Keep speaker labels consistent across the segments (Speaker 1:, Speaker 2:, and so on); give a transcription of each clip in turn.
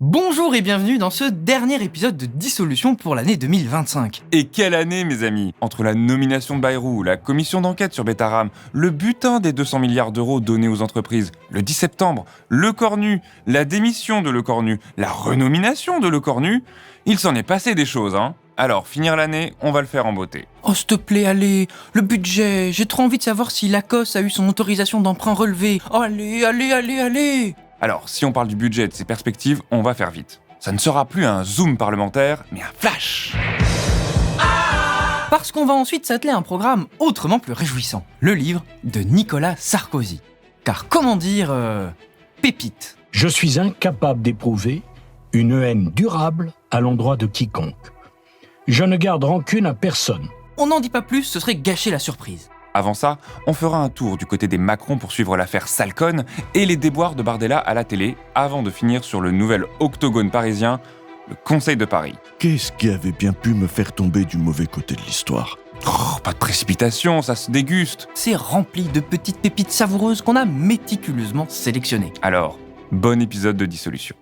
Speaker 1: Bonjour et bienvenue dans ce dernier épisode de Dissolution pour l'année 2025.
Speaker 2: Et quelle année, mes amis! Entre la nomination de Bayrou, la commission d'enquête sur Betaram, le butin des 200 milliards d'euros donnés aux entreprises, le 10 septembre, Le Cornu, la démission de Le Cornu, la renomination de Le Cornu, il s'en est passé des choses, hein. Alors, finir l'année, on va le faire en beauté.
Speaker 1: Oh s'il te plaît, allez, le budget, j'ai trop envie de savoir si l'ACOS a eu son autorisation d'emprunt relevée. Oh, allez.
Speaker 2: Alors, si on parle du budget et de ses perspectives, on va faire vite. Ça ne sera plus un zoom parlementaire, mais un flash.
Speaker 1: Parce qu'on va ensuite s'atteler à un programme autrement plus réjouissant, le livre de Nicolas Sarkozy. Car comment dire, pépite.
Speaker 3: Je suis incapable d'éprouver une haine durable à l'endroit de quiconque. Je ne garde rancune à personne.
Speaker 1: On n'en dit pas plus, ce serait gâcher la surprise.
Speaker 2: Avant ça, on fera un tour du côté des Macron pour suivre l'affaire Salcone et les déboires de Bardella à la télé, avant de finir sur le nouvel octogone parisien, le Conseil de Paris.
Speaker 4: Qu'est-ce qui avait bien pu me faire tomber du mauvais côté de l'histoire ?
Speaker 2: Oh, pas de précipitation, ça se déguste.
Speaker 1: C'est rempli de petites pépites savoureuses qu'on a méticuleusement sélectionnées.
Speaker 2: Alors, bon épisode de Dissolution.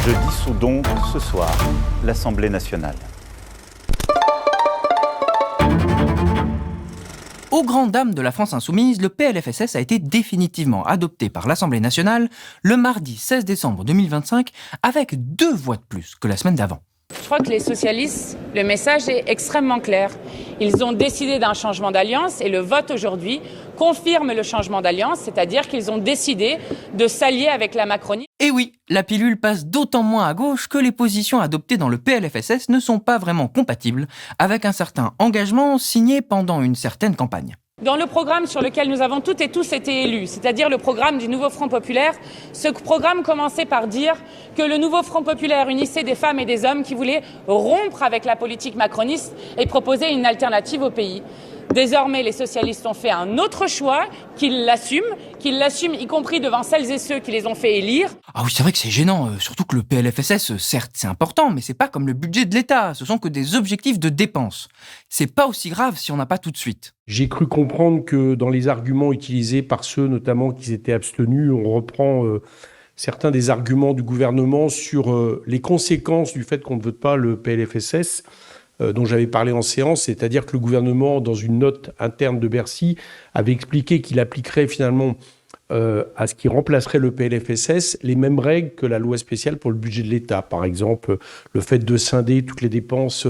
Speaker 5: Je dissous donc ce soir l'Assemblée nationale.
Speaker 1: Aux grandes dames de la France insoumise, le PLFSS a été définitivement adopté par l'Assemblée nationale le mardi 16 décembre 2025 avec 2 voix de plus que la semaine d'avant.
Speaker 6: Je crois que les socialistes, le message est extrêmement clair. Ils ont décidé d'un changement d'alliance et le vote aujourd'hui confirme le changement d'alliance, c'est-à-dire qu'ils ont décidé de s'allier avec la Macronie.
Speaker 1: Et oui, la pilule passe d'autant moins à gauche que les positions adoptées dans le PLFSS ne sont pas vraiment compatibles avec un certain engagement signé pendant une certaine campagne.
Speaker 6: Dans le programme sur lequel nous avons toutes et tous été élus, c'est-à-dire le programme du Nouveau Front Populaire, ce programme commençait par dire que le Nouveau Front Populaire unissait des femmes et des hommes qui voulaient rompre avec la politique macroniste et proposer une alternative au pays. Désormais, les socialistes ont fait un autre choix, qu'ils l'assument y compris devant celles et ceux qui les ont fait élire.
Speaker 1: Ah oui, c'est vrai que c'est gênant, surtout que le PLFSS, certes, c'est important, mais c'est pas comme le budget de l'État, ce sont que des objectifs de dépenses. C'est pas aussi grave si on n'a pas tout de suite.
Speaker 7: J'ai cru comprendre que dans les arguments utilisés par ceux notamment qui s'étaient abstenus, on reprend certains des arguments du gouvernement sur les conséquences du fait qu'on ne vote pas le PLFSS, dont j'avais parlé en séance, c'est-à-dire que le gouvernement, dans une note interne de Bercy, avait expliqué qu'il appliquerait finalement à ce qui remplacerait le PLFSS les mêmes règles que la loi spéciale pour le budget de l'État. Par exemple, le fait de scinder toutes les dépenses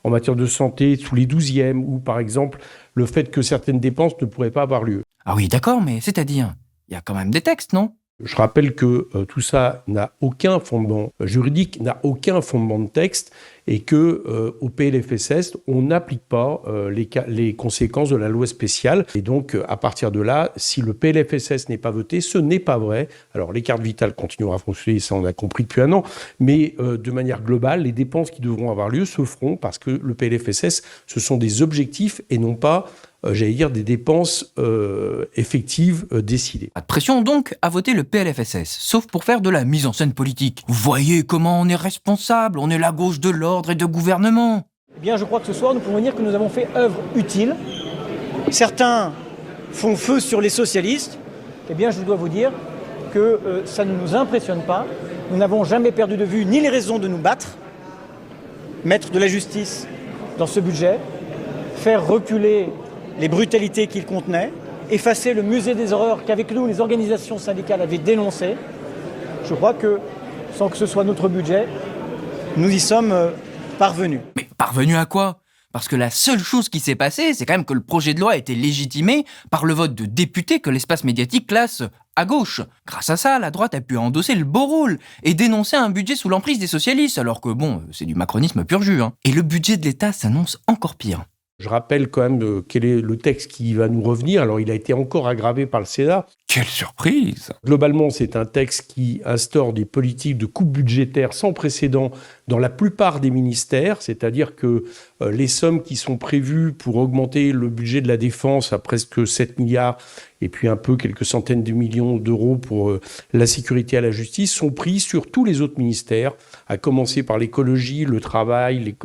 Speaker 7: en matière de santé sous les 12e, ou par exemple, le fait que certaines dépenses ne pourraient pas avoir lieu.
Speaker 1: Ah oui, d'accord, mais c'est-à-dire, il y a quand même des textes, non ?
Speaker 7: Je rappelle que tout ça n'a aucun fondement juridique, n'a aucun fondement de texte, et que au PLFSS, on n'applique pas les conséquences de la loi spéciale. Et donc, à partir de là, si le PLFSS n'est pas voté, ce n'est pas vrai. Alors, les cartes vitales continueront à fonctionner, ça on a compris depuis un an, mais de manière globale, les dépenses qui devront avoir lieu se feront parce que le PLFSS, ce sont des objectifs et non pas des dépenses effectives décidées.
Speaker 1: Pas de pression donc à voter le PLFSS, sauf pour faire de la mise en scène politique. Vous voyez comment on est responsable, on est la gauche de l'ordre et de gouvernement.
Speaker 8: Eh bien, je crois que ce soir, nous pouvons dire que nous avons fait œuvre utile. Certains font feu sur les socialistes. Eh bien, je dois vous dire que ça ne nous impressionne pas. Nous n'avons jamais perdu de vue ni les raisons de nous battre, mettre de la justice dans ce budget, faire reculer les brutalités qu'il contenait, effacer le musée des horreurs qu'avec nous, les organisations syndicales avaient dénoncé. Je crois que, sans que ce soit notre budget, nous y sommes parvenus.
Speaker 1: Mais parvenus à quoi ? Parce que la seule chose qui s'est passée, c'est quand même que le projet de loi a été légitimé par le vote de députés que l'espace médiatique classe à gauche. Grâce à ça, la droite a pu endosser le beau rôle et dénoncer un budget sous l'emprise des socialistes, alors que bon, c'est du macronisme pur jus. Et le budget de l'État s'annonce encore pire.
Speaker 7: Je rappelle quand même quel est le texte qui va nous revenir. Alors, il a été encore aggravé par le Sénat.
Speaker 2: Quelle surprise!
Speaker 7: Globalement, c'est un texte qui instaure des politiques de coupe budgétaire sans précédent dans la plupart des ministères, c'est-à-dire que les sommes qui sont prévues pour augmenter le budget de la défense à presque 7 milliards et puis un peu quelques centaines de millions d'euros pour la sécurité et la justice sont prises sur tous les autres ministères, à commencer par l'écologie, le travail,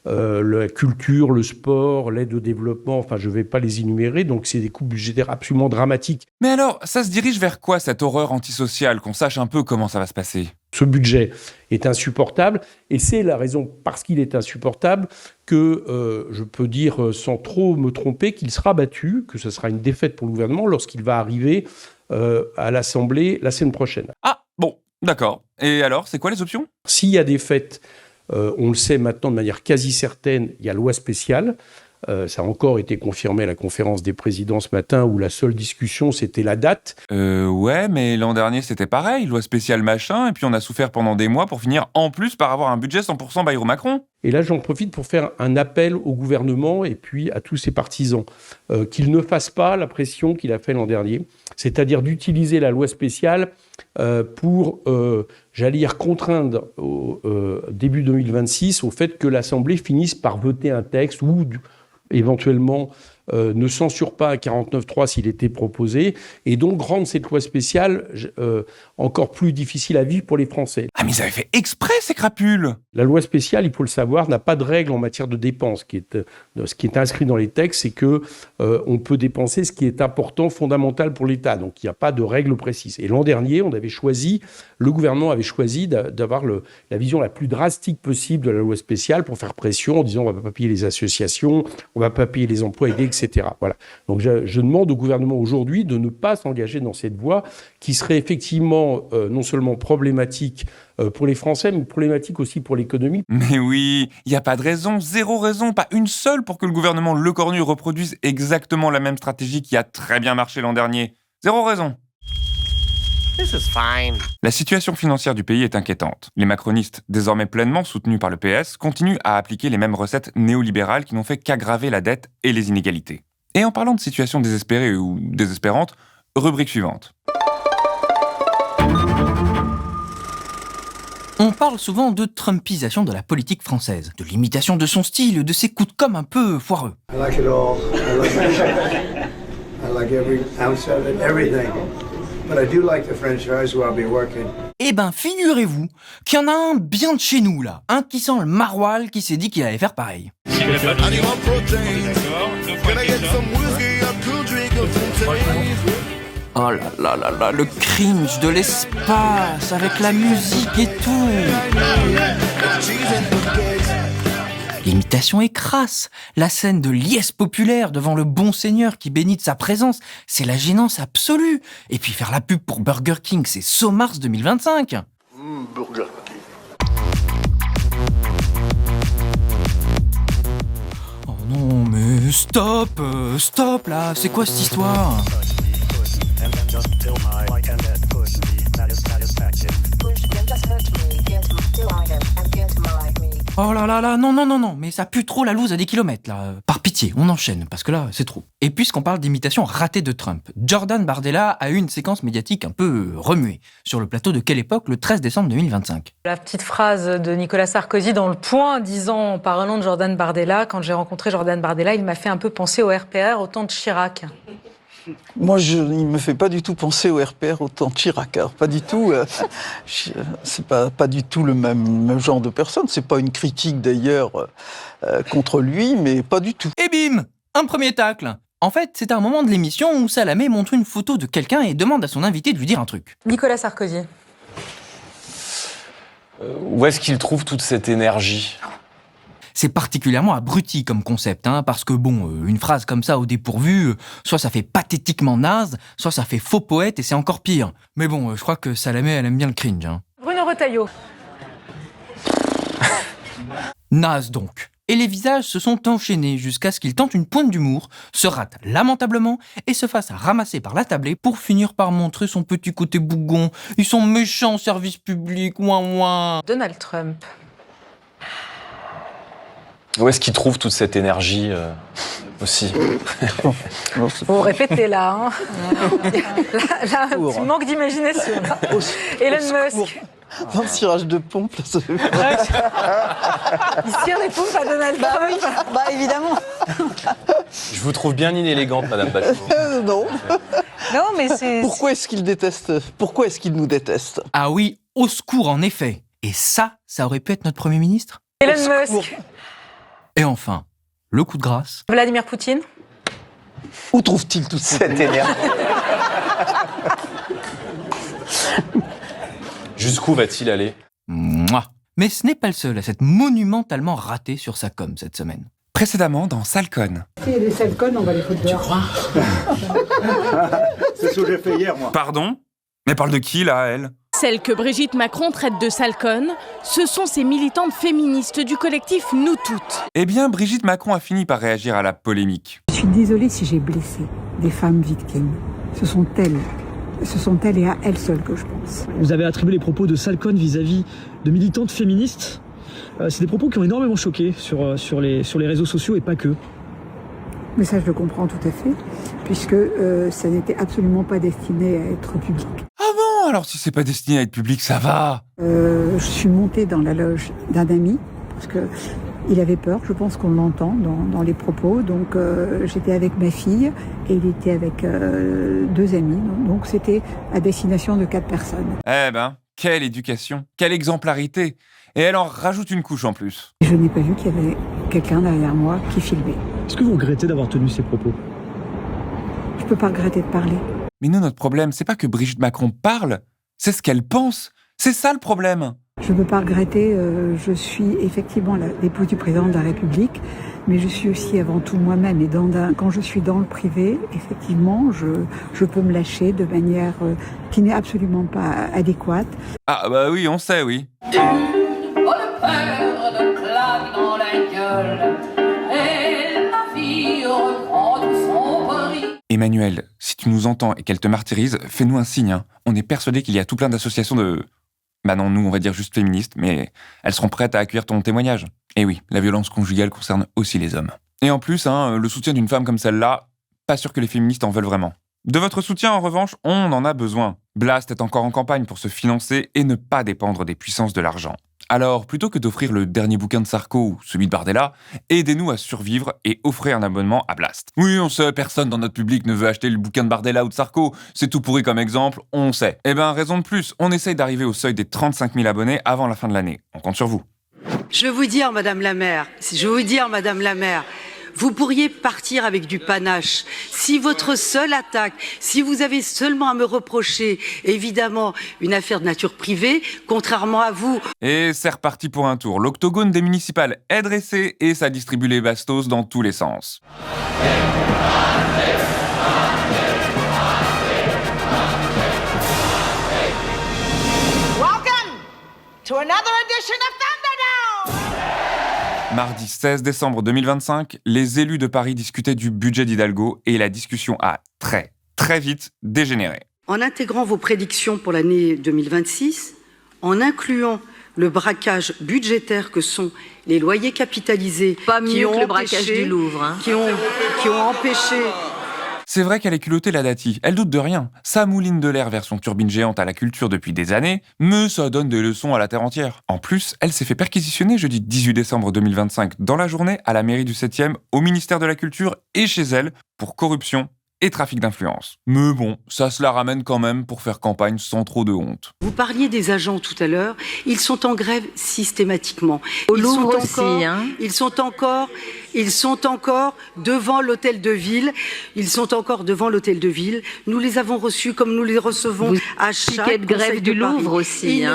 Speaker 7: la culture, le sport, l'aide au développement, enfin je ne vais pas les énumérer, donc c'est des coupes budgétaires absolument dramatiques.
Speaker 2: Mais alors, ça se dirige vers quoi cette horreur antisociale, qu'on sache un peu comment ça va se passer?
Speaker 7: Ce budget est insupportable et c'est la raison, parce qu'il est insupportable, que je peux dire sans trop me tromper qu'il sera battu, que ce sera une défaite pour le gouvernement lorsqu'il va arriver à l'Assemblée la semaine prochaine.
Speaker 2: Ah, bon, d'accord. Et alors, c'est quoi les options?
Speaker 7: S'il y a défaite, on le sait maintenant de manière quasi certaine, il y a loi spéciale. Ça a encore été confirmé à la conférence des présidents ce matin où la seule discussion c'était la date.
Speaker 2: Ouais, mais l'an dernier c'était pareil, loi spéciale machin, et puis on a souffert pendant des mois pour finir en plus par avoir un budget 100% Bayrou Macron.
Speaker 7: Et là j'en profite pour faire un appel au gouvernement et puis à tous ses partisans, qu'ils ne fassent pas la pression qu'il a fait l'an dernier, c'est-à-dire d'utiliser la loi spéciale pour, j'allais dire, contraindre au début 2026 au fait que l'Assemblée finisse par voter un texte ou éventuellement ne censure pas un 49.3 s'il était proposé, et donc rendre cette loi spéciale encore plus difficile à vivre pour les Français.
Speaker 2: Ah mais ils avaient fait exprès ces crapules!
Speaker 7: La loi spéciale, il faut le savoir, n'a pas de règle en matière de dépenses. Ce qui est inscrit dans les textes, c'est que on peut dépenser ce qui est important, fondamental pour l'État. Donc il n'y a pas de règle précise. Et l'an dernier, le gouvernement avait choisi d'avoir la vision la plus drastique possible de la loi spéciale pour faire pression en disant on ne va pas payer les associations, on ne va pas payer les emplois aidés, etc. Voilà. Donc je demande au gouvernement aujourd'hui de ne pas s'engager dans cette voie qui serait effectivement non seulement problématique pour les Français, mais problématique aussi pour l'économie.
Speaker 2: Mais oui, il n'y a pas de raison, zéro raison, pas une seule pour que le gouvernement Lecornu reproduise exactement la même stratégie qui a très bien marché l'an dernier. Zéro raison.
Speaker 9: This is fine.
Speaker 2: La situation financière du pays est inquiétante. Les macronistes, désormais pleinement soutenus par le PS, continuent à appliquer les mêmes recettes néolibérales qui n'ont fait qu'aggraver la dette et les inégalités. Et en parlant de situation désespérée ou désespérante, rubrique suivante.
Speaker 1: On parle souvent de trumpisation de la politique française, de l'imitation de son style, de ses coups de com' un peu foireux.
Speaker 10: I like it all. I like every ounce of it, everything. But I do like the franchise where I'll be working.
Speaker 1: Eh ben, figurez-vous qu'il y en a un bien de chez nous, là. Un qui sent le maroilles qui s'est dit qu'il allait faire pareil. Oh là là là là, le cringe de l'espace, avec la musique et tout. L'imitation est crasse. La scène de liesse populaire devant le bon seigneur qui bénit de sa présence, c'est la gênance absolue. Et puis faire la pub pour Burger King, c'est SoMars 2025.
Speaker 10: Burger King.
Speaker 1: Oh non, mais stop là, c'est quoi cette histoire ? Oh là là là, non, mais ça pue trop la loose à des kilomètres, là. Par pitié, on enchaîne, parce que là, c'est trop. Et puisqu'on parle d'imitation ratée de Trump, Jordan Bardella a eu une séquence médiatique un peu remuée. Sur le plateau de quelle époque ? Le 13 décembre 2025.
Speaker 11: La petite phrase de Nicolas Sarkozy dans Le Point, disant, en parlant de Jordan Bardella, quand j'ai rencontré Jordan Bardella, il m'a fait un peu penser au RPR au temps de Chirac.
Speaker 12: Moi, il ne me fait pas du tout penser au RPR au temps de Chirac. Alors, pas du tout. C'est pas du tout le même genre de personne. C'est pas une critique d'ailleurs contre lui, mais pas du tout.
Speaker 1: Et bim ! Un premier tacle. En fait, c'est un moment de l'émission où Salamé montre une photo de quelqu'un et demande à son invité de lui dire un truc.
Speaker 11: Nicolas Sarkozy.
Speaker 13: Où est-ce qu'il trouve toute cette énergie ?
Speaker 1: C'est particulièrement abruti comme concept, parce que une phrase comme ça au dépourvu, soit ça fait pathétiquement naze, soit ça fait faux poète et c'est encore pire. Mais je crois que Salamé, elle aime bien le cringe.
Speaker 11: Bruno Retailleau.
Speaker 1: Naze donc. Et les visages se sont enchaînés jusqu'à ce qu'il tente une pointe d'humour, se rate lamentablement et se fasse ramasser par la tablée pour finir par montrer son petit côté bougon. Ils sont méchants, service public, ouin.
Speaker 11: Donald Trump.
Speaker 13: Où est-ce qu'il trouve toute cette énergie ? aussi.
Speaker 11: Vous répétez là, hein. Là, un petit manque d'imagination. Elon Musk.
Speaker 12: Dans le tirage de pompe, là, ça fait
Speaker 11: Il tire les pompes à Donald Trump.
Speaker 12: Bah évidemment.
Speaker 13: Je vous trouve bien inélégante, Madame Bachelot.
Speaker 12: Non.
Speaker 11: Non, mais c'est...
Speaker 12: Pourquoi est-ce qu'il déteste? Pourquoi est-ce qu'il nous déteste?
Speaker 1: Ah oui, au secours en effet. Et ça aurait pu être notre Premier ministre.
Speaker 11: Elon Musk.
Speaker 1: Et enfin, le coup de grâce.
Speaker 11: Vladimir Poutine.
Speaker 12: Où trouve-t-il toute cette énergie?
Speaker 13: Jusqu'où va-t-il aller?
Speaker 1: Mouah. Mais ce n'est pas le seul à s'être monumentalement raté sur sa com cette semaine.
Speaker 2: Précédemment dans Salcone.
Speaker 14: Si les Salcone, on va les foutre dehors. Tu crois?
Speaker 10: C'est ce que j'ai fait hier, moi.
Speaker 2: Pardon? Mais parle de qui, là, elle?
Speaker 15: Celle que Brigitte Macron traite de Salcone, ce sont ces militantes féministes du collectif Nous Toutes.
Speaker 2: Eh bien, Brigitte Macron a fini par réagir à la polémique.
Speaker 14: Je suis désolée si j'ai blessé des femmes victimes. Ce sont elles et à elles seules que je pense.
Speaker 16: Vous avez attribué les propos de Salcone vis-à-vis de militantes féministes. C'est des propos qui ont énormément choqué sur les réseaux sociaux et pas que.
Speaker 14: Mais ça, je le comprends tout à fait, puisque ça n'était absolument pas destiné à être public.
Speaker 2: Ah bon? Alors si c'est pas destiné à être public, ça va.
Speaker 14: Je suis montée dans la loge d'un ami, parce que il avait peur, je pense qu'on l'entend dans les propos. Donc j'étais avec ma fille et il était avec 2 amis. Donc c'était à destination de 4 personnes.
Speaker 2: Eh ben, quelle éducation, quelle exemplarité. Et elle en rajoute une couche en plus.
Speaker 14: Je n'ai pas vu qu'il y avait quelqu'un derrière moi qui filmait.
Speaker 16: Est-ce que vous regrettez d'avoir tenu ces propos?
Speaker 14: Je peux pas regretter de parler.
Speaker 2: Mais nous, notre problème, c'est pas que Brigitte Macron parle, c'est ce qu'elle pense. C'est ça le problème.
Speaker 14: Je ne peux pas regretter, je suis effectivement l'épouse du président de la République, mais je suis aussi avant tout moi-même. Et quand je suis dans le privé, effectivement, je peux me lâcher de manière qui n'est absolument pas adéquate.
Speaker 2: Ah bah oui, on sait, oui. Emmanuel, si tu nous entends et qu'elle te martyrise, fais-nous un signe. Hein. On est persuadé qu'il y a tout plein d'associations de... Bah non, nous, on va dire juste féministes, mais elles seront prêtes à accueillir ton témoignage. Et oui, la violence conjugale concerne aussi les hommes. Et en plus, le soutien d'une femme comme celle-là, pas sûr que les féministes en veulent vraiment. De votre soutien, en revanche, on en a besoin. Blast est encore en campagne pour se financer et ne pas dépendre des puissances de l'argent. Alors, plutôt que d'offrir le dernier bouquin de Sarko ou celui de Bardella, aidez-nous à survivre et offrez un abonnement à Blast. Oui, on sait, personne dans notre public ne veut acheter le bouquin de Bardella ou de Sarko, c'est tout pourri comme exemple, on sait. Eh ben, raison de plus, on essaye d'arriver au seuil des 35 000 abonnés avant la fin de l'année. On compte sur vous.
Speaker 17: Je veux vous dire, Madame la maire, vous pourriez partir avec du panache. Si votre seule attaque, si vous avez seulement à me reprocher, évidemment, une affaire de nature privée, contrairement à vous...
Speaker 2: Et c'est reparti pour un tour. L'octogone des municipales est dressé et ça distribue les bastos dans tous les sens.
Speaker 18: Welcome to another edition of Thunderdome!
Speaker 2: Mardi 16 décembre 2025, les élus de Paris discutaient du budget d'Hidalgo et la discussion a très vite dégénéré.
Speaker 17: En intégrant vos prédictions pour l'année 2026, en incluant le braquage budgétaire que sont les loyers capitalisés,
Speaker 19: pas mieux que le braquage du Louvre, hein.
Speaker 17: qui ont empêché...
Speaker 2: C'est vrai qu'elle est culottée, la Dati. Elle doute de rien. Ça mouline de l'air version turbine géante à la culture depuis des années, mais ça donne des leçons à la terre entière. En plus, elle s'est fait perquisitionner jeudi 18 décembre 2025 dans la journée à la mairie du 7e, au ministère de la Culture et chez elle pour corruption et trafic d'influence. Mais bon, ça se la ramène quand même pour faire campagne sans trop de honte.
Speaker 17: Vous parliez des agents tout à l'heure, ils sont en grève systématiquement.
Speaker 19: Au Louvre aussi, hein.
Speaker 17: Ils sont encore devant l'hôtel de ville. Nous les avons reçus comme nous les recevons à chaque
Speaker 19: ticket de grève du Louvre aussi.
Speaker 17: Ils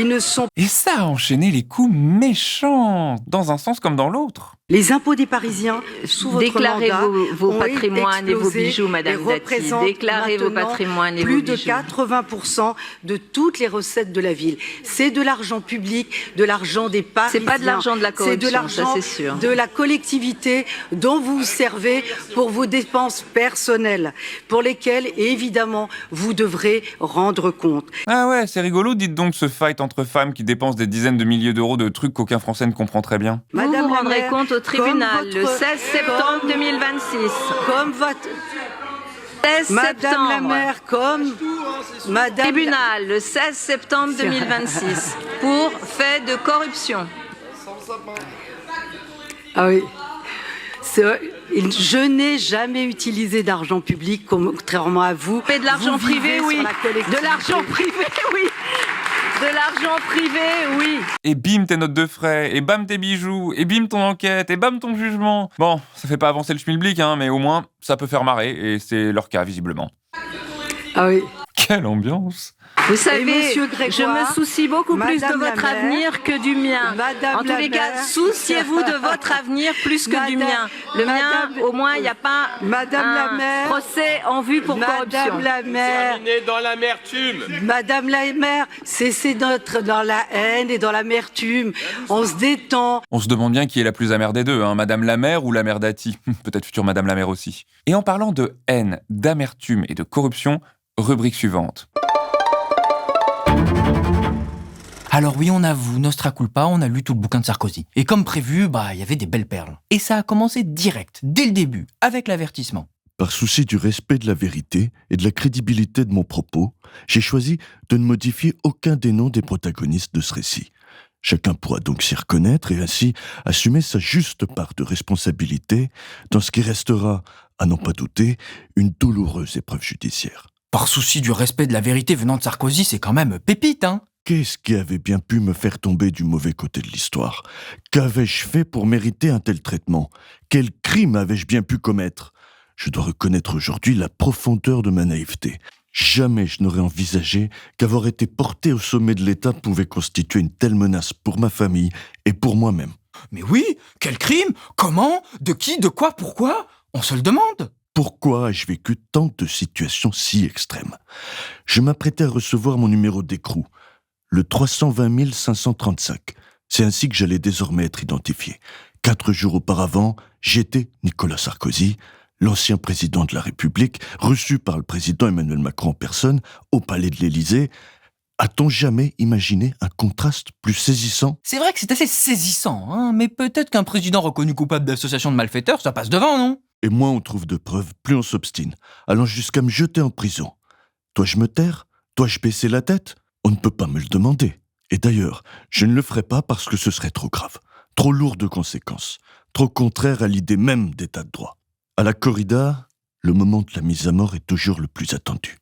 Speaker 17: ne sont
Speaker 2: Et ça a enchaîné les coups méchants, dans un sens comme dans l'autre.
Speaker 17: Les impôts des Parisiens, sous votre
Speaker 19: Déclarez
Speaker 17: mandat,
Speaker 19: vos
Speaker 17: ont
Speaker 19: patrimoines et vos
Speaker 17: explosé
Speaker 19: bijoux, Madame
Speaker 17: et
Speaker 19: Dati.
Speaker 17: représentent
Speaker 19: Déclarez vos
Speaker 17: maintenant
Speaker 19: patrimoines et vos
Speaker 17: plus
Speaker 19: bijoux.
Speaker 17: de 80% de toutes les recettes de la ville. C'est de l'argent public, de l'argent des Parisiens.
Speaker 19: C'est pas de l'argent de la corruption,
Speaker 17: c'est de l'argent
Speaker 19: ça c'est sûr.
Speaker 17: de la collectivité dont vous vous servez pour vos dépenses personnelles, pour lesquelles, évidemment, vous devrez rendre compte.
Speaker 2: Ah ouais, c'est rigolo, dites donc, ce fight entre femmes qui dépensent des dizaines de milliers d'euros de trucs qu'aucun Français ne comprend très bien.
Speaker 19: Vous
Speaker 17: Madame
Speaker 19: vous
Speaker 17: la
Speaker 19: rendrez
Speaker 17: maire,
Speaker 19: compte au tribunal
Speaker 17: comme
Speaker 19: le 16 septembre 2026.
Speaker 17: Comme votre...
Speaker 19: 16
Speaker 17: Madame
Speaker 19: septembre.
Speaker 17: la maire, comme... Madame
Speaker 19: Tribunal le 16 septembre 2026 pour fait de corruption.
Speaker 17: Ah oui. Je n'ai jamais utilisé d'argent public, contrairement à vous.
Speaker 19: Mais de l'argent
Speaker 17: Vous vivez
Speaker 19: privé, oui.
Speaker 17: sur la collectivité.
Speaker 19: De l'argent privé, oui. De l'argent privé, oui.
Speaker 2: Et bim, tes notes de frais, et bam, tes bijoux, et bim, ton enquête, et bam, ton jugement. Bon, ça fait pas avancer le schmilblick, hein, mais au moins, ça peut faire marrer, et c'est leur cas, visiblement.
Speaker 17: Ah oui.
Speaker 2: Quelle ambiance!
Speaker 19: Vous savez,
Speaker 17: Monsieur
Speaker 19: je
Speaker 17: Grégoire,
Speaker 19: me soucie beaucoup plus de
Speaker 17: Madame la
Speaker 19: votre
Speaker 17: maire,
Speaker 19: avenir que du mien.
Speaker 17: Madame
Speaker 19: En tous
Speaker 17: la
Speaker 19: les cas,
Speaker 17: maire.
Speaker 19: souciez-vous de votre avenir plus que du mien. Le mien, au moins, il n'y a pas
Speaker 17: Madame la maire,
Speaker 19: procès en vue pour corruption.
Speaker 17: Madame la maire,
Speaker 13: Terminé dans l'amertume.
Speaker 17: Madame la maire, cessez d'être dans la haine et dans l'amertume. On se détend.
Speaker 2: On se demande bien qui est la plus amère des deux, hein, Madame la mère ou la mère d'Ati. Peut-être future Madame la mère aussi. Et en parlant de haine, d'amertume et de corruption, rubrique suivante.
Speaker 1: Alors oui, on avoue, nostra culpa, on a lu tout le bouquin de Sarkozy. Et comme prévu, il y avait des belles perles. Et ça a commencé direct, dès le début, avec l'avertissement.
Speaker 4: Par souci du respect de la vérité et de la crédibilité de mon propos, j'ai choisi de ne modifier aucun des noms des protagonistes de ce récit. Chacun pourra donc s'y reconnaître et ainsi assumer sa juste part de responsabilité dans ce qui restera, à n'en pas douter, une douloureuse épreuve judiciaire.
Speaker 1: Par souci du respect de la vérité venant de Sarkozy, c'est quand même pépite, hein.
Speaker 4: Qu'est-ce qui avait bien pu me faire tomber du mauvais côté de l'histoire? Qu'avais-je fait pour mériter un tel traitement? Quel crime avais-je bien pu commettre? Je dois reconnaître aujourd'hui la profondeur de ma naïveté. Jamais je n'aurais envisagé qu'avoir été porté au sommet de l'État pouvait constituer une telle menace pour ma famille et pour moi-même.
Speaker 1: Mais oui, quel crime? Comment? De qui? De quoi? Pourquoi? On se le demande.
Speaker 4: Pourquoi ai-je vécu tant de situations si extrêmes? Je m'apprêtais à recevoir mon numéro d'écrou, le 320 535. C'est ainsi que j'allais désormais être identifié. 4 jours auparavant, j'étais Nicolas Sarkozy, l'ancien président de la République, reçu par le président Emmanuel Macron en personne au palais de l'Élysée. A-t-on jamais imaginé un contraste plus saisissant?
Speaker 1: C'est vrai que c'est assez saisissant, hein, mais peut-être qu'un président reconnu coupable d'association de malfaiteurs, ça passe devant, non?
Speaker 4: Et moins on trouve de preuves, plus on s'obstine, allant jusqu'à me jeter en prison. Dois-je me taire? Dois-je baisser la tête? On ne peut pas me le demander. Et d'ailleurs, je ne le ferai pas parce que ce serait trop grave, trop lourd de conséquences, trop contraire à l'idée même d'état de droit. À la corrida, le moment de la mise à mort est toujours le plus attendu.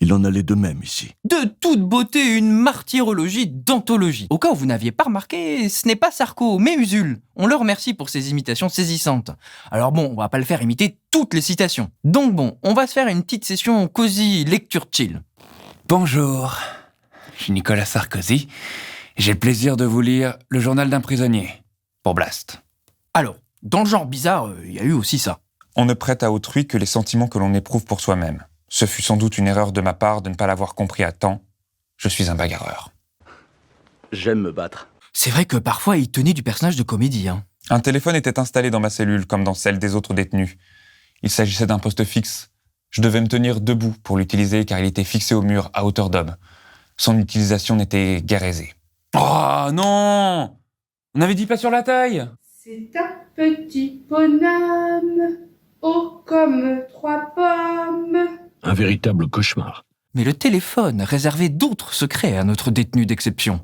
Speaker 4: Il en allait de même ici.
Speaker 1: De toute beauté, une martyrologie d'anthologie. Au cas où vous n'aviez pas remarqué, ce n'est pas Sarko, mais Usul. On le remercie pour ses imitations saisissantes. Alors bon, on va pas le faire imiter toutes les citations. Donc bon, on va se faire une petite session cosy lecture chill.
Speaker 2: Bonjour, je suis Nicolas Sarkozy. J'ai le plaisir de vous lire Le journal d'un prisonnier, pour Blast.
Speaker 1: Alors, dans le genre bizarre, il y a eu aussi ça.
Speaker 2: On ne prête à autrui que les sentiments que l'on éprouve pour soi-même. Ce fut sans doute une erreur de ma part de ne pas l'avoir compris à temps. Je suis un bagarreur.
Speaker 13: J'aime me battre.
Speaker 1: C'est vrai que parfois il tenait du personnage de comédie, hein.
Speaker 2: Un téléphone était installé dans ma cellule, comme dans celle des autres détenus. Il s'agissait d'un poste fixe. Je devais me tenir debout pour l'utiliser car il était fixé au mur à hauteur d'homme. Son utilisation n'était guère aisée. Oh non! On avait dit pas sur la taille!
Speaker 20: C'est un petit bonhomme, haut comme 3 pommes.
Speaker 3: Un véritable cauchemar.
Speaker 1: Mais le téléphone réservait d'autres secrets à notre détenu d'exception.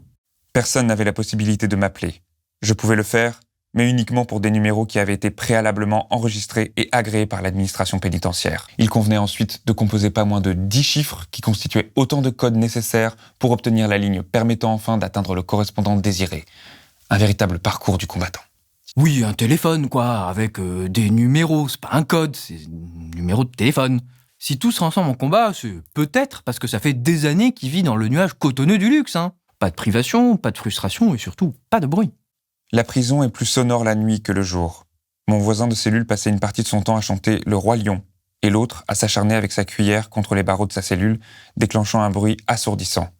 Speaker 2: Personne n'avait la possibilité de m'appeler. Je pouvais le faire, mais uniquement pour des numéros qui avaient été préalablement enregistrés et agréés par l'administration pénitentiaire. Il convenait ensuite de composer pas moins de 10 chiffres qui constituaient autant de codes nécessaires pour obtenir la ligne permettant enfin d'atteindre le correspondant désiré. Un véritable parcours du combattant.
Speaker 1: Oui, un téléphone, quoi, avec des numéros. C'est pas un code, c'est un numéro de téléphone. Si tout se transforme en combat, c'est peut-être parce que ça fait des années qu'il vit dans le nuage cotonneux du luxe, hein. Pas de privation, pas de frustration et surtout pas de bruit.
Speaker 2: La prison est plus sonore la nuit que le jour. Mon voisin de cellule passait une partie de son temps à chanter Le Roi Lion et l'autre à s'acharner avec sa cuillère contre les barreaux de sa cellule, déclenchant un bruit assourdissant.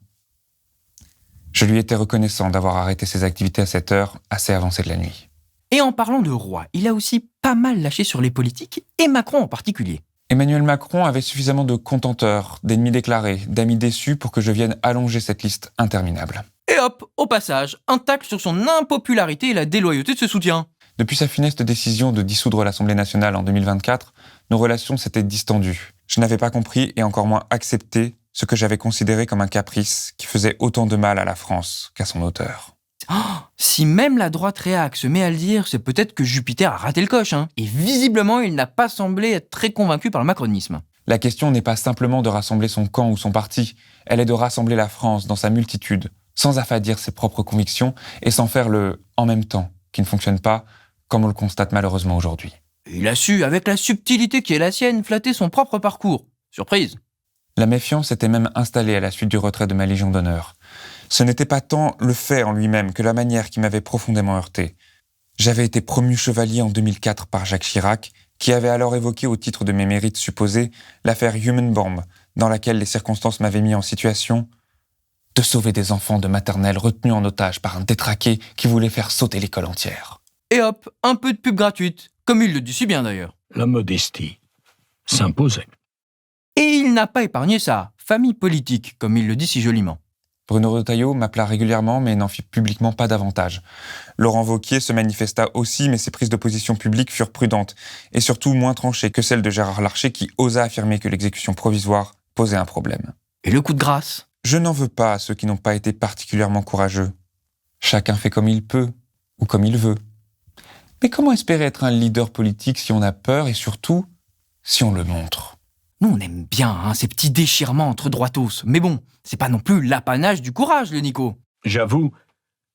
Speaker 2: Je lui étais reconnaissant d'avoir arrêté ses activités à cette heure assez avancée de la nuit.
Speaker 1: Et en parlant de roi, il a aussi pas mal lâché sur les politiques, et Macron en particulier.
Speaker 2: Emmanuel Macron avait suffisamment de contenteurs, d'ennemis déclarés, d'amis déçus pour que je vienne allonger cette liste interminable.
Speaker 1: Et hop, au passage, un tacle sur son impopularité et la déloyauté de ce soutien.
Speaker 2: Depuis sa funeste décision de dissoudre l'Assemblée nationale en 2024, nos relations s'étaient distendues. Je n'avais pas compris et encore moins accepté ce que j'avais considéré comme un caprice qui faisait autant de mal à la France qu'à son auteur.
Speaker 1: Oh, si même la droite réac se met à le dire, c'est peut-être que Jupiter a raté le coche. Et visiblement, il n'a pas semblé être très convaincu par le macronisme.
Speaker 2: La question n'est pas simplement de rassembler son camp ou son parti, elle est de rassembler la France dans sa multitude, sans affadir ses propres convictions et sans faire le « en même temps » qui ne fonctionne pas, comme on le constate malheureusement aujourd'hui.
Speaker 1: Il a su, avec la subtilité qui est la sienne, flatter son propre parcours. Surprise.
Speaker 2: La méfiance était même installée à la suite du retrait de ma Légion d'honneur. Ce n'était pas tant le fait en lui-même que la manière qui m'avait profondément heurté. J'avais été promu chevalier en 2004 par Jacques Chirac, qui avait alors évoqué au titre de mes mérites supposés l'affaire Human Bomb, dans laquelle les circonstances m'avaient mis en situation de sauver des enfants de maternelle retenus en otage par un détraqué qui voulait faire sauter l'école entière.
Speaker 1: Et hop, un peu de pub gratuite, comme il le dit si bien d'ailleurs.
Speaker 3: La modestie s'imposait.
Speaker 1: Et il n'a pas épargné sa famille politique, comme il le dit si joliment.
Speaker 2: Bruno Retailleau m'appela régulièrement, mais n'en fit publiquement pas davantage. Laurent Wauquiez se manifesta aussi, mais ses prises de position publiques furent prudentes, et surtout moins tranchées que celles de Gérard Larcher, qui osa affirmer que l'exécution provisoire posait un problème.
Speaker 1: Et le coup de grâce ?
Speaker 2: Je n'en veux pas à ceux qui n'ont pas été particulièrement courageux. Chacun fait comme il peut, ou comme il veut. Mais comment espérer être un leader politique si on a peur, et surtout, si on le montre ?
Speaker 1: Nous, on aime bien ces petits déchirements entre droitos. Mais bon, c'est pas non plus l'apanage du courage, le Nico.
Speaker 3: J'avoue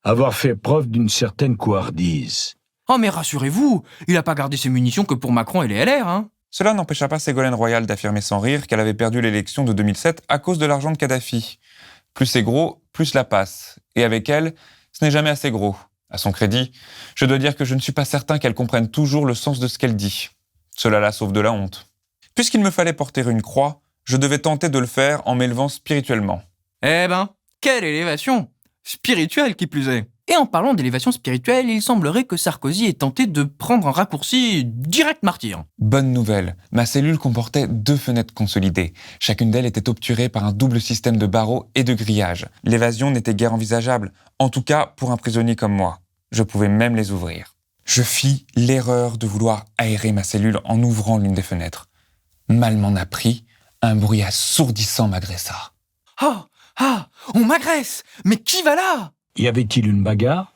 Speaker 3: avoir fait preuve d'une certaine couardise.
Speaker 1: Oh mais rassurez-vous, il a pas gardé ses munitions que pour Macron et les LR,
Speaker 2: Cela n'empêcha pas Ségolène Royal d'affirmer sans rire qu'elle avait perdu l'élection de 2007 à cause de l'argent de Kadhafi. Plus c'est gros, plus la passe. Et avec elle, ce n'est jamais assez gros. À son crédit, je dois dire que je ne suis pas certain qu'elle comprenne toujours le sens de ce qu'elle dit. Cela la sauve de la honte. Puisqu'il me fallait porter une croix, je devais tenter de le faire en m'élevant spirituellement.
Speaker 1: Eh ben, quelle élévation ! Spirituelle qui plus est. Et en parlant d'élévation spirituelle, il semblerait que Sarkozy ait tenté de prendre un raccourci direct martyr.
Speaker 2: Bonne nouvelle, ma cellule comportait 2 fenêtres consolidées. Chacune d'elles était obturée par un double système de barreaux et de grillages. L'évasion n'était guère envisageable, en tout cas pour un prisonnier comme moi. Je pouvais même les ouvrir. Je fis l'erreur de vouloir aérer ma cellule en ouvrant l'une des fenêtres. Mal m'en a pris, un bruit assourdissant m'agressa.
Speaker 1: On m'agresse! Mais qui va là?
Speaker 3: Y avait-il une bagarre?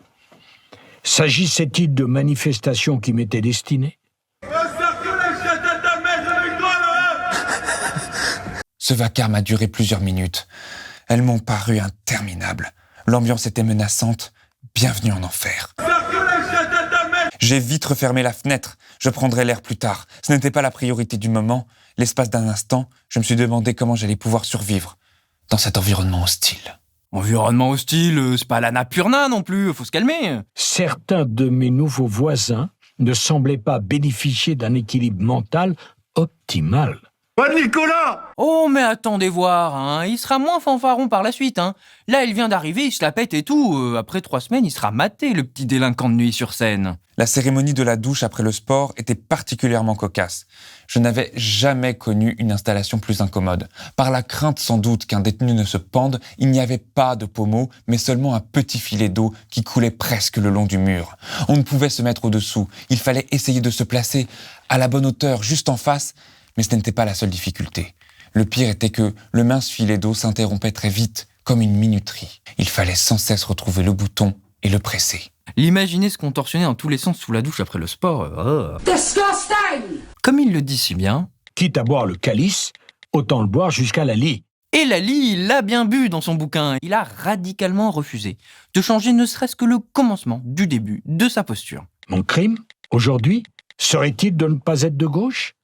Speaker 3: S'agissait-il de manifestations qui m'étaient destinées?
Speaker 2: Ce vacarme a duré plusieurs minutes. Elles m'ont paru interminables. L'ambiance était menaçante. Bienvenue en enfer. J'ai vite refermé la fenêtre. Je prendrai l'air plus tard. Ce n'était pas la priorité du moment. L'espace d'un instant, je me suis demandé comment j'allais pouvoir survivre dans cet environnement hostile.
Speaker 1: Environnement hostile, c'est pas l'Anna Purna non plus, faut se calmer.
Speaker 3: Certains de mes nouveaux voisins ne semblaient pas bénéficier d'un équilibre mental optimal.
Speaker 10: Nicolas!
Speaker 1: Oh, mais attendez voir, il sera moins fanfaron par la suite. Là, il vient d'arriver, il se la pète et tout. Après 3 semaines, il sera maté, le petit délinquant de nuit sur scène.
Speaker 2: La cérémonie de la douche après le sport était particulièrement cocasse. Je n'avais jamais connu une installation plus incommode. Par la crainte sans doute qu'un détenu ne se pende, il n'y avait pas de pommeau, mais seulement un petit filet d'eau qui coulait presque le long du mur. On ne pouvait se mettre au-dessous. Il fallait essayer de se placer à la bonne hauteur, juste en face. Mais ce n'était pas la seule difficulté. Le pire était que le mince filet d'eau s'interrompait très vite, comme une minuterie. Il fallait sans cesse retrouver le bouton et le presser.
Speaker 1: L'imaginer se contorsionner dans tous les sens sous la douche après le sport.
Speaker 18: Disgusting!
Speaker 1: Comme il le dit si bien.
Speaker 3: Quitte à boire le calice, autant le boire jusqu'à la lie.
Speaker 1: Et Lali, il l'a bien bu dans son bouquin. Il a radicalement refusé de changer ne serait-ce que le commencement du début de sa posture.
Speaker 3: Mon crime, aujourd'hui, serait-il de ne pas être de gauche ?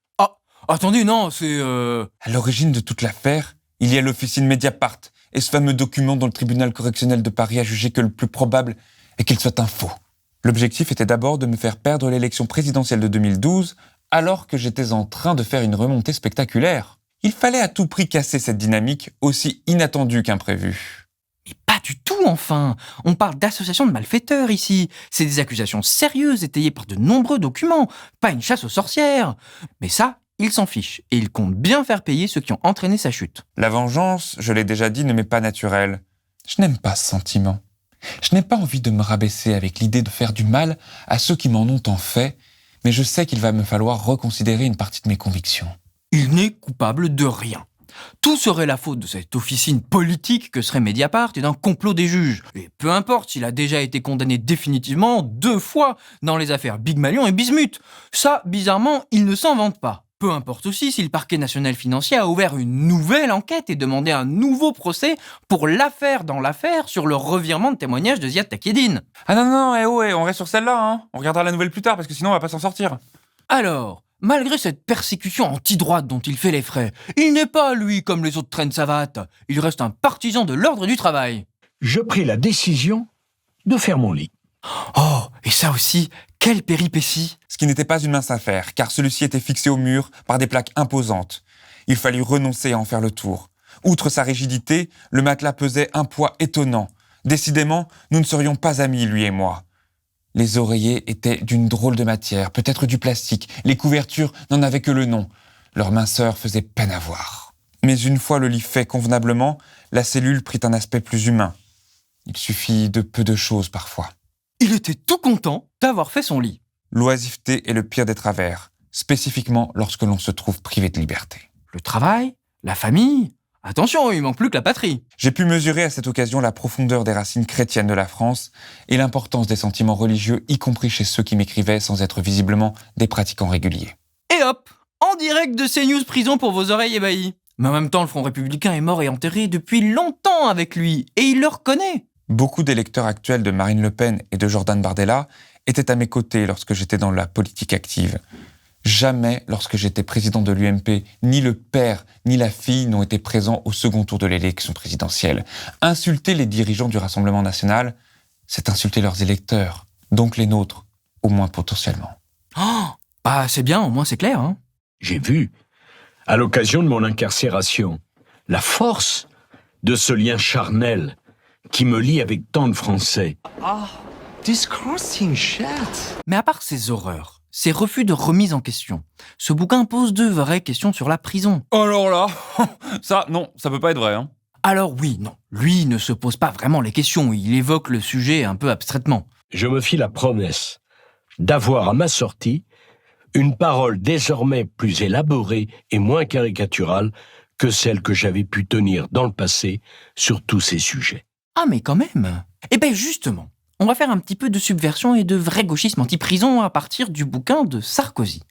Speaker 1: Attendez, non, c'est...
Speaker 2: À l'origine de toute l'affaire, il y a l'officine Mediapart et ce fameux document dont le tribunal correctionnel de Paris a jugé que le plus probable est qu'il soit un faux. L'objectif était d'abord de me faire perdre l'élection présidentielle de 2012 alors que j'étais en train de faire une remontée spectaculaire. Il fallait à tout prix casser cette dynamique aussi inattendue qu'imprévue.
Speaker 1: Et pas du tout, enfin. On parle d'association de malfaiteurs ici. C'est des accusations sérieuses étayées par de nombreux documents, pas une chasse aux sorcières. Mais ça, il s'en fiche, et il compte bien faire payer ceux qui ont entraîné sa chute.
Speaker 2: La vengeance, je l'ai déjà dit, ne m'est pas naturelle. Je n'aime pas ce sentiment. Je n'ai pas envie de me rabaisser avec l'idée de faire du mal à ceux qui m'en ont tant fait, mais je sais qu'il va me falloir reconsidérer une partie de mes convictions.
Speaker 1: Il n'est coupable de rien. Tout serait la faute de cette officine politique que serait Mediapart et d'un complot des juges. Et peu importe s'il a déjà été condamné définitivement 2 fois dans les affaires Big Malion et Bismuth. Ça, bizarrement, il ne s'en vante pas. Peu importe aussi si le parquet national financier a ouvert une nouvelle enquête et demandé un nouveau procès pour l'affaire dans l'affaire sur le revirement de témoignages de Ziad Takieddine.
Speaker 2: Ah non, on reste sur celle-là, hein. On regardera la nouvelle plus tard parce que sinon on va pas s'en sortir.
Speaker 1: Alors, malgré cette persécution anti-droite dont il fait les frais, il n'est pas, lui, comme les autres traînes savates. Il reste un partisan de l'ordre du travail.
Speaker 3: Je pris la décision de faire mon lit.
Speaker 1: Oh, et ça aussi, quelle péripétie!
Speaker 2: Ce qui n'était pas une mince affaire, car celui-ci était fixé au mur par des plaques imposantes. Il fallut renoncer à en faire le tour. Outre sa rigidité, le matelas pesait un poids étonnant. Décidément, nous ne serions pas amis, lui et moi. Les oreillers étaient d'une drôle de matière, peut-être du plastique. Les couvertures n'en avaient que le nom. Leur minceur faisait peine à voir. Mais une fois le lit fait convenablement, la cellule prit un aspect plus humain. Il suffit de peu de choses parfois.
Speaker 1: Il était tout content d'avoir fait son lit.
Speaker 2: L'oisiveté est le pire des travers, spécifiquement lorsque l'on se trouve privé de liberté.
Speaker 1: Le travail, la famille, attention, il manque plus que la patrie.
Speaker 2: J'ai pu mesurer à cette occasion la profondeur des racines chrétiennes de la France et l'importance des sentiments religieux, y compris chez ceux qui m'écrivaient sans être visiblement des pratiquants réguliers.
Speaker 1: Et hop, en direct de CNews Prison pour vos oreilles ébahies. Mais en même temps, le Front républicain est mort et enterré depuis longtemps avec lui, et il le reconnaît.
Speaker 2: Beaucoup d'électeurs actuels de Marine Le Pen et de Jordan Bardella étaient à mes côtés lorsque j'étais dans la politique active. Jamais, lorsque j'étais président de l'UMP, ni le père ni la fille n'ont été présents au second tour de l'élection présidentielle. Insulter les dirigeants du Rassemblement national, c'est insulter leurs électeurs, donc les nôtres, au moins potentiellement.
Speaker 1: Oh, bah c'est bien, au moins c'est clair, hein.
Speaker 3: J'ai vu, à l'occasion de mon incarcération, la force de ce lien charnel qui me lie avec tant de Français.
Speaker 1: Ah, disgusting shit. Mais à part ces horreurs, ces refus de remise en question, ce bouquin pose de vraies questions sur la prison.
Speaker 2: Alors là, ça peut pas être vrai, hein.
Speaker 1: Alors oui, non, lui ne se pose pas vraiment les questions, il évoque le sujet un peu abstraitement.
Speaker 3: Je me fis la promesse d'avoir à ma sortie une parole désormais plus élaborée et moins caricaturale que celle que j'avais pu tenir dans le passé sur tous ces sujets.
Speaker 1: Ah mais quand même. Eh ben justement, on va faire un petit peu de subversion et de vrai gauchisme anti-prison à partir du bouquin de Sarkozy.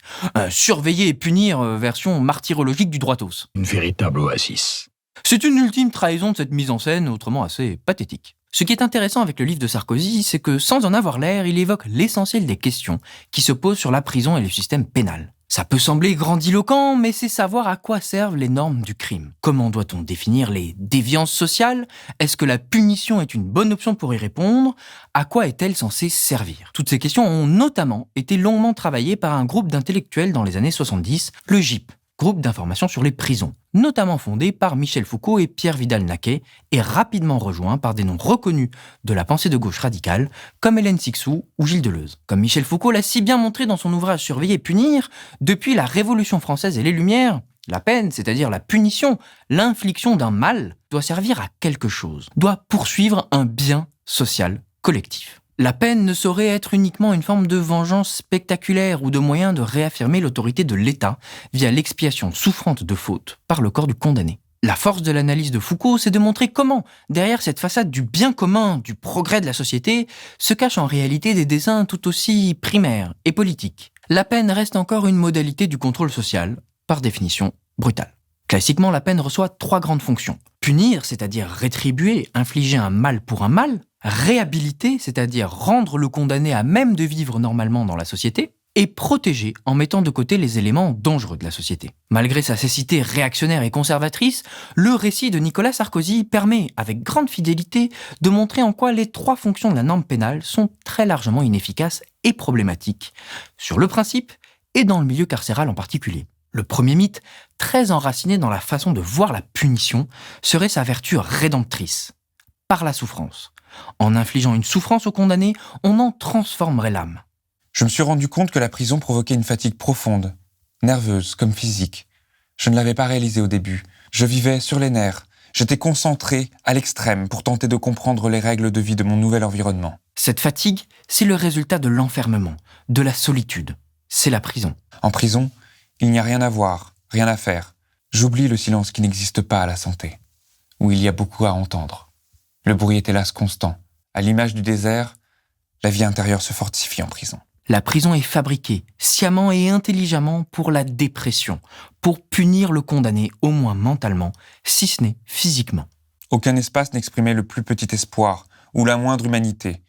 Speaker 1: Surveiller et punir version martyrologique du droitos.
Speaker 3: Une véritable oasis.
Speaker 1: C'est une ultime trahison de cette mise en scène, autrement assez pathétique. Ce qui est intéressant avec le livre de Sarkozy, c'est que sans en avoir l'air, il évoque l'essentiel des questions qui se posent sur la prison et le système pénal. Ça peut sembler grandiloquent, mais c'est savoir à quoi servent les normes du crime. Comment doit-on définir les déviances sociales? Est-ce que la punition est une bonne option pour y répondre? À quoi est-elle censée servir? Toutes ces questions ont notamment été longuement travaillées par un groupe d'intellectuels dans les années 70, le GIP, groupe d'information sur les prisons, notamment fondé par Michel Foucault et Pierre Vidal-Naquet, et rapidement rejoint par des noms reconnus de la pensée de gauche radicale, comme Hélène Cixous ou Gilles Deleuze. Comme Michel Foucault l'a si bien montré dans son ouvrage Surveiller et punir, depuis la Révolution française et les Lumières, la peine, c'est-à-dire la punition, l'infliction d'un mal, doit servir à quelque chose, doit poursuivre un bien social collectif. La peine ne saurait être uniquement une forme de vengeance spectaculaire ou de moyen de réaffirmer l'autorité de l'État via l'expiation souffrante de fautes par le corps du condamné. La force de l'analyse de Foucault, c'est de montrer comment, derrière cette façade du bien commun, du progrès de la société, se cachent en réalité des desseins tout aussi primaires et politiques. La peine reste encore une modalité du contrôle social, par définition brutale. Classiquement, la peine reçoit 3 grandes fonctions. Punir, c'est-à-dire rétribuer, infliger un mal pour un mal. Réhabiliter, c'est-à-dire rendre le condamné à même de vivre normalement dans la société. Et protéger en mettant de côté les éléments dangereux de la société. Malgré sa cécité réactionnaire et conservatrice, le récit de Nicolas Sarkozy permet, avec grande fidélité, de montrer en quoi les 3 fonctions de la norme pénale sont très largement inefficaces et problématiques, sur le principe et dans le milieu carcéral en particulier. Le premier mythe, très enraciné dans la façon de voir la punition, serait sa vertu rédemptrice. par la souffrance. En infligeant une souffrance au condamné, on en transformerait l'âme.
Speaker 2: Je me suis rendu compte que la prison provoquait une fatigue profonde, nerveuse comme physique. Je ne l'avais pas réalisé au début. Je vivais sur les nerfs. J'étais concentré à l'extrême pour tenter de comprendre les règles de vie de mon nouvel environnement.
Speaker 1: Cette fatigue, c'est le résultat de l'enfermement, de la solitude. C'est la prison.
Speaker 2: En prison, il n'y a rien à voir, rien à faire. J'oublie le silence qui n'existe pas à la santé, où il y a beaucoup à entendre. Le bruit est hélas constant. À l'image du désert, la vie intérieure se fortifie en prison.
Speaker 1: La prison est fabriquée, sciemment et intelligemment, pour la dépression, pour punir le condamné, au moins mentalement, si ce n'est physiquement.
Speaker 2: Aucun espace n'exprimait le plus petit espoir ou la moindre humanité.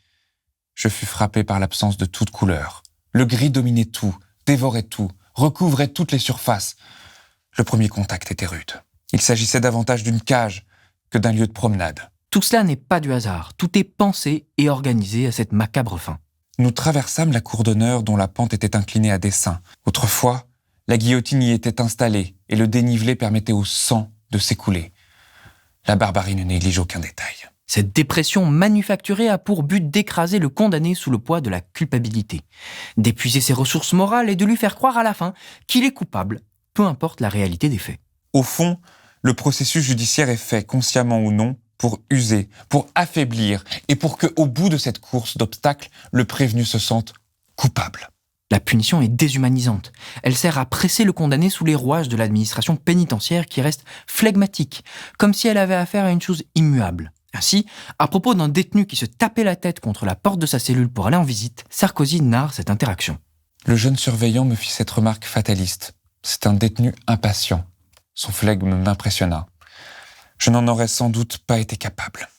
Speaker 2: Je fus frappé par l'absence de toute couleur. Le gris dominait tout, dévorait tout, recouvrait toutes les surfaces. Le premier contact était rude. Il s'agissait davantage d'une cage que d'un lieu de promenade.
Speaker 1: Tout cela n'est pas du hasard, tout est pensé et organisé à cette macabre fin.
Speaker 2: Nous traversâmes la cour d'honneur dont la pente était inclinée à dessein. Autrefois, la guillotine y était installée et le dénivelé permettait au sang de s'écouler. La barbarie ne néglige aucun détail.
Speaker 1: Cette dépression manufacturée a pour but d'écraser le condamné sous le poids de la culpabilité, d'épuiser ses ressources morales et de lui faire croire à la fin qu'il est coupable, peu importe la réalité des faits.
Speaker 2: Au fond, le processus judiciaire est fait, consciemment ou non, pour user, pour affaiblir et pour que, au bout de cette course d'obstacles, le prévenu se sente coupable.
Speaker 1: La punition est déshumanisante. Elle sert à presser le condamné sous les rouages de l'administration pénitentiaire qui reste flegmatique, comme si elle avait affaire à une chose immuable. Ainsi, à propos d'un détenu qui se tapait la tête contre la porte de sa cellule pour aller en visite, Sarkozy narre cette interaction.
Speaker 2: Le jeune surveillant me fit cette remarque fataliste. C'est un détenu impatient. Son flegme m'impressionna. Je n'en aurais sans doute pas été capable.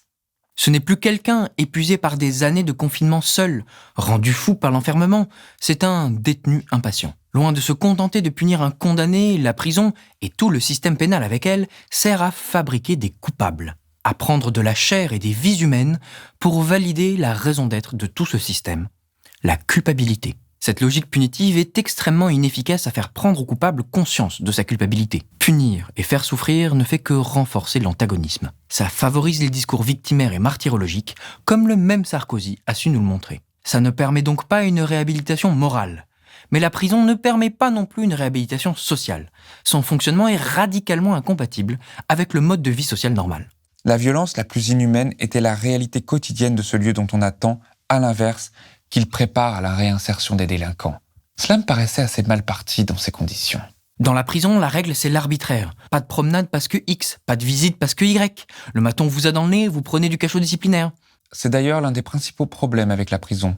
Speaker 1: Ce n'est plus quelqu'un épuisé par des années de confinement seul, rendu fou par l'enfermement. C'est un détenu impatient. Loin de se contenter de punir un condamné, la prison, et tout le système pénal avec elle, sert à fabriquer des coupables, à prendre de la chair et des vies humaines pour valider la raison d'être de tout ce système, la culpabilité. Cette logique punitive est extrêmement inefficace à faire prendre au coupable conscience de sa culpabilité. Punir et faire souffrir ne fait que renforcer l'antagonisme. Ça favorise les discours victimaires et martyrologiques, comme le même Sarkozy a su nous le montrer. Ça ne permet donc pas une réhabilitation morale. Mais la prison ne permet pas non plus une réhabilitation sociale. Son fonctionnement est radicalement incompatible avec le mode de vie social normal.
Speaker 2: La violence la plus inhumaine était la réalité quotidienne de ce lieu dont on attend, à l'inverse, qu'il prépare à la réinsertion des délinquants. Cela me paraissait assez mal parti dans ces conditions.
Speaker 1: Dans la prison, la règle, c'est l'arbitraire. Pas de promenade parce que X, pas de visite parce que Y. Le maton vous a dans le nez, vous prenez du cachot disciplinaire.
Speaker 2: C'est d'ailleurs l'un des principaux problèmes avec la prison.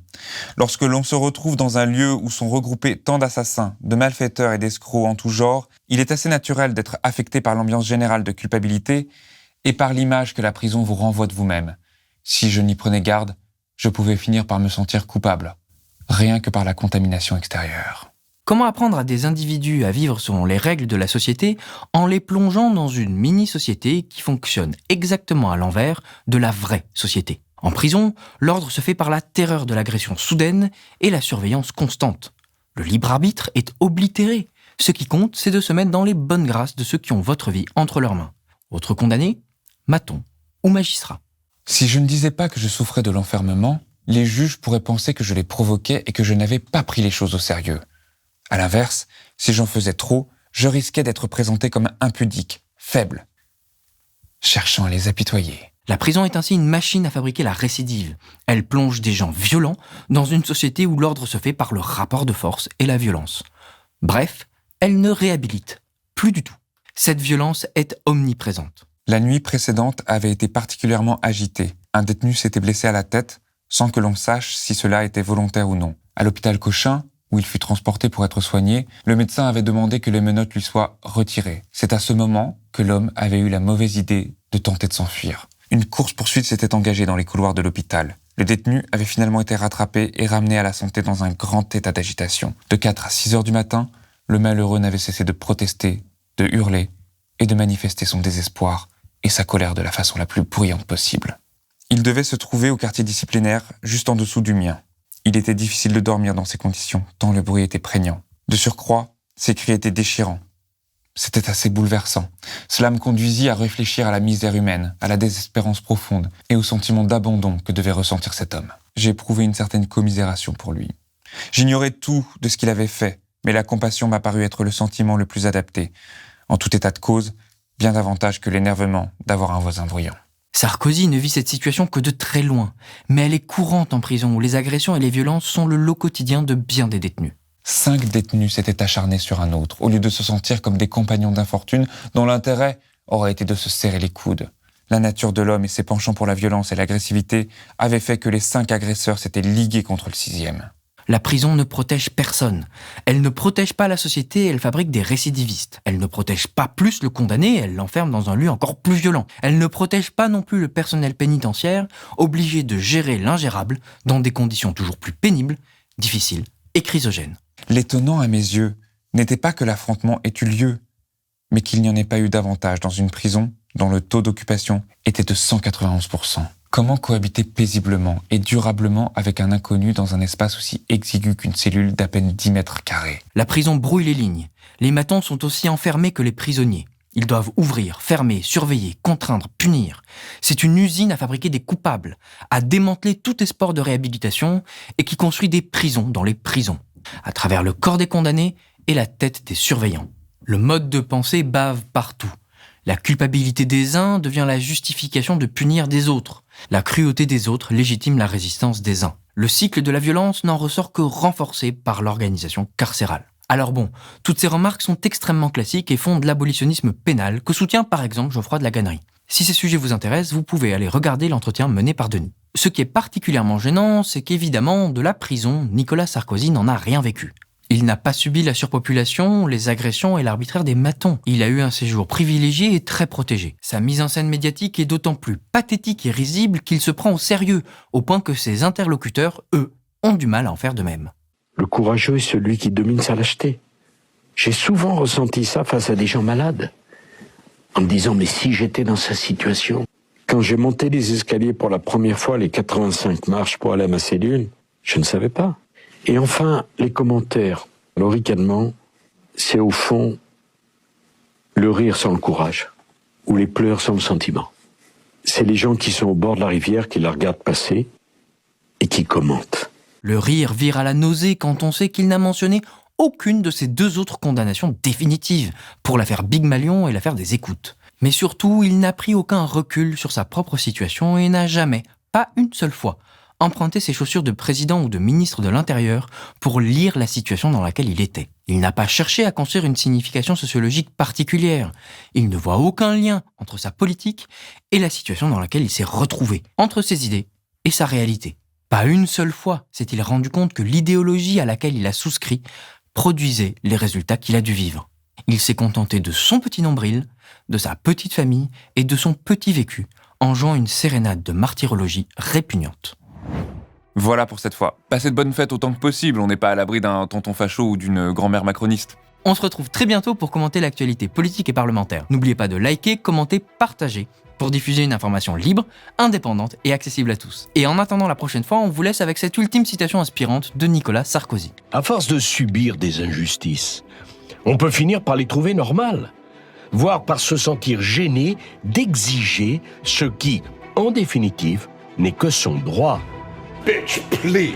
Speaker 2: Lorsque l'on se retrouve dans un lieu où sont regroupés tant d'assassins, de malfaiteurs et d'escrocs en tout genre, il est assez naturel d'être affecté par l'ambiance générale de culpabilité et par l'image que la prison vous renvoie de vous-même. Si je n'y prenais garde, je pouvais finir par me sentir coupable, rien que par la contamination extérieure.
Speaker 1: Comment apprendre à des individus à vivre selon les règles de la société en les plongeant dans une mini-société qui fonctionne exactement à l'envers de la vraie société ? En prison, l'ordre se fait par la terreur de l'agression soudaine et la surveillance constante. Le libre arbitre est oblitéré. Ce qui compte, c'est de se mettre dans les bonnes grâces de ceux qui ont votre vie entre leurs mains. Autres condamnés, maton ou magistrat.
Speaker 2: Si je ne disais pas que je souffrais de l'enfermement, les juges pourraient penser que je les provoquais et que je n'avais pas pris les choses au sérieux. À l'inverse, si j'en faisais trop, je risquais d'être présenté comme impudique, faible, cherchant à les apitoyer.
Speaker 1: La prison est ainsi une machine à fabriquer la récidive. Elle plonge des gens violents dans une société où l'ordre se fait par le rapport de force et la violence. Bref, elle ne réhabilite plus du tout. Cette violence est omniprésente.
Speaker 2: La nuit précédente avait été particulièrement agitée. Un détenu s'était blessé à la tête, sans que l'on sache si cela était volontaire ou non. À l'hôpital Cochin, où il fut transporté pour être soigné, le médecin avait demandé que les menottes lui soient retirées. C'est à ce moment que l'homme avait eu la mauvaise idée de tenter de s'enfuir. Une course-poursuite s'était engagée dans les couloirs de l'hôpital. Le détenu avait finalement été rattrapé et ramené à la santé dans un grand état d'agitation. De 4 à 6 heures du matin, le malheureux n'avait cessé de protester, de hurler et de manifester son désespoir et sa colère de la façon la plus bruyante possible. Il devait se trouver au quartier disciplinaire, juste en dessous du mien. Il était difficile de dormir dans ces conditions, tant le bruit était prégnant. De surcroît, ses cris étaient déchirants. C'était assez bouleversant. Cela me conduisit à réfléchir à la misère humaine, à la désespérance profonde et au sentiment d'abandon que devait ressentir cet homme. J'ai éprouvé une certaine commisération pour lui. J'ignorais tout de ce qu'il avait fait, mais la compassion m'a paru être le sentiment le plus adapté. En tout état de cause, bien davantage que l'énervement d'avoir un voisin bruyant.
Speaker 1: Sarkozy ne vit cette situation que de très loin, mais elle est courante en prison où les agressions et les violences sont le lot quotidien de bien des détenus.
Speaker 2: 5 détenus s'étaient acharnés sur un autre, au lieu de se sentir comme des compagnons d'infortune dont l'intérêt aurait été de se serrer les coudes. La nature de l'homme et ses penchants pour la violence et l'agressivité avaient fait que les 5 agresseurs s'étaient ligués contre le 6e.
Speaker 1: La prison ne protège personne. Elle ne protège pas la société, elle fabrique des récidivistes. Elle ne protège pas plus le condamné, elle l'enferme dans un lieu encore plus violent. Elle ne protège pas non plus le personnel pénitentiaire, obligé de gérer l'ingérable dans des conditions toujours plus pénibles, difficiles et chrysogènes.
Speaker 2: L'étonnant à mes yeux n'était pas que l'affrontement ait eu lieu, mais qu'il n'y en ait pas eu davantage dans une prison dont le taux d'occupation était de 191%. Comment cohabiter paisiblement et durablement avec un inconnu dans un espace aussi exigu qu'une cellule d'à peine 10 mètres carrés ?
Speaker 1: La prison brouille les lignes. Les matons sont aussi enfermés que les prisonniers. Ils doivent ouvrir, fermer, surveiller, contraindre, punir. C'est une usine à fabriquer des coupables, à démanteler tout espoir de réhabilitation et qui construit des prisons dans les prisons, à travers le corps des condamnés et la tête des surveillants. Le mode de pensée bave partout. La culpabilité des uns devient la justification de punir des autres. La cruauté des autres légitime la résistance des uns. Le cycle de la violence n'en ressort que renforcé par l'organisation carcérale. Alors bon, toutes ces remarques sont extrêmement classiques et fondent l'abolitionnisme pénal que soutient par exemple Geoffroy de La Gannerie. Si ces sujets vous intéressent, vous pouvez aller regarder l'entretien mené par Denis. Ce qui est particulièrement gênant, c'est qu'évidemment, de la prison, Nicolas Sarkozy n'en a rien vécu. Il n'a pas subi la surpopulation, les agressions et l'arbitraire des matons. Il a eu un séjour privilégié et très protégé. Sa mise en scène médiatique est d'autant plus pathétique et risible qu'il se prend au sérieux, au point que ses interlocuteurs, eux, ont du mal à en faire de même.
Speaker 3: Le courageux est celui qui domine sa lâcheté. J'ai souvent ressenti ça face à des gens malades, en me disant « mais si j'étais dans sa situation ?» Quand j'ai monté les escaliers pour la première fois, les 85 marches pour aller à ma cellule, je ne savais pas. Et enfin, les commentaires, le ricanement, c'est au fond le rire sans le courage, ou les pleurs sans le sentiment. C'est les gens qui sont au bord de la rivière, qui la regardent passer et qui commentent.
Speaker 1: Le rire vire à la nausée quand on sait qu'il n'a mentionné aucune de ces 2 autres condamnations définitives, pour l'affaire Big Malion et l'affaire des écoutes. Mais surtout, il n'a pris aucun recul sur sa propre situation et n'a jamais, pas une seule fois, emprunter ses chaussures de président ou de ministre de l'Intérieur pour lire la situation dans laquelle il était. Il n'a pas cherché à construire une signification sociologique particulière. Il ne voit aucun lien entre sa politique et la situation dans laquelle il s'est retrouvé, entre ses idées et sa réalité. Pas une seule fois s'est-il rendu compte que l'idéologie à laquelle il a souscrit produisait les résultats qu'il a dû vivre. Il s'est contenté de son petit nombril, de sa petite famille et de son petit vécu, en jouant une sérénade de martyrologie répugnante.
Speaker 2: Voilà pour cette fois. Passez de bonnes fêtes autant que possible, on n'est pas à l'abri d'un tonton facho ou d'une grand-mère macroniste.
Speaker 1: On se retrouve très bientôt pour commenter l'actualité politique et parlementaire. N'oubliez pas de liker, commenter, partager pour diffuser une information libre, indépendante et accessible à tous. Et en attendant la prochaine fois, on vous laisse avec cette ultime citation inspirante de Nicolas Sarkozy.
Speaker 3: À force de subir des injustices, on peut finir par les trouver normales, voire par se sentir gêné d'exiger ce qui, en définitive, n'est que son droit.
Speaker 21: Bitch, please.